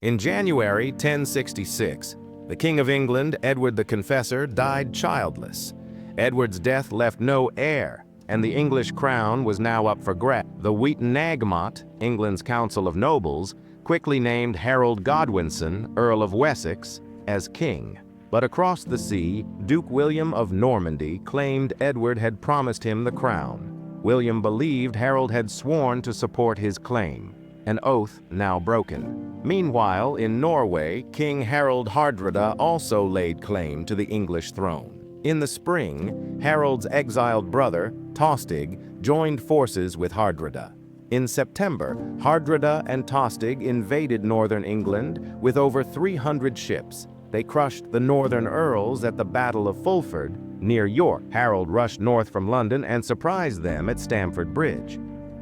In January 1066, the King of England, Edward the Confessor, died childless. Edward's death left no heir, and the English crown was now up for grabs. The Witenagemot, England's Council of Nobles, quickly named Harold Godwinson, Earl of Wessex, as king. But across the sea, Duke William of Normandy claimed Edward had promised him the crown. William believed Harold had sworn to support his claim, an oath now broken. Meanwhile, in Norway, King Harald Hardrada also laid claim to the English throne. In the spring, Harold's exiled brother, Tostig, joined forces with Hardrada. In September, Hardrada and Tostig invaded northern England with over 300 ships. They crushed the northern earls at the Battle of Fulford, near York. Harold rushed north from London and surprised them at Stamford Bridge.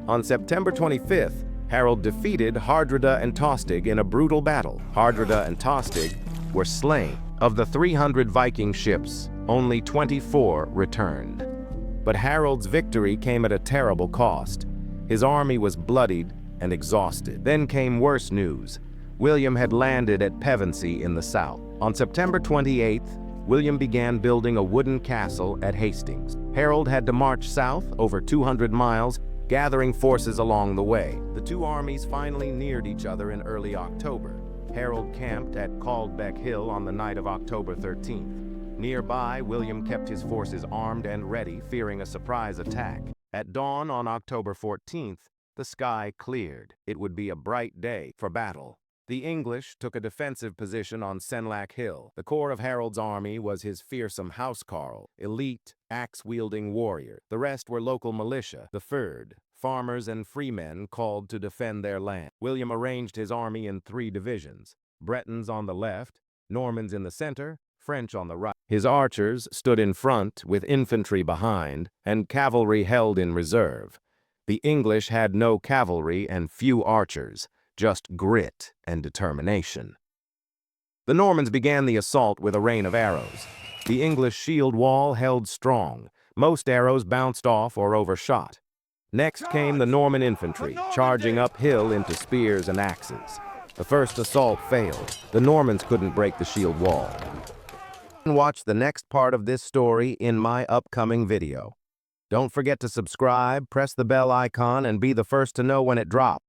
On September 25th, Harold defeated Hardrada and Tostig in a brutal battle. Hardrada and Tostig were slain. Of the 300 Viking ships, only 24 returned. But Harold's victory came at a terrible cost. His army was bloodied and exhausted. Then came worse news. William had landed at Pevensey in the south. On September 28th, William began building a wooden castle at Hastings. Harold had to march south over 200 miles, gathering forces along the way. The two armies finally neared each other in early October. Harold camped at Caldbeck Hill on the night of October 13th. Nearby, William kept his forces armed and ready, fearing a surprise attack. At dawn on October 14th, the sky cleared. It would be a bright day for battle. The English took a defensive position on Senlac Hill. The core of Harold's army was his fearsome housecarl, elite, axe-wielding warrior. The rest were local militia, the Fyrd, farmers and freemen called to defend their land. William arranged his army in 3 divisions, Bretons on the left, Normans in the center, French on the right. His archers stood in front with infantry behind, and cavalry held in reserve. The English had no cavalry and few archers, just grit and determination. The Normans began the assault with a rain of arrows. The English shield wall held strong. Most arrows bounced off or overshot. Next came the Norman infantry, charging uphill into spears and axes. The first assault failed. The Normans couldn't break the shield wall. Watch the next part of this story in my upcoming video. Don't forget to subscribe, press the bell icon, and be the first to know when it drops.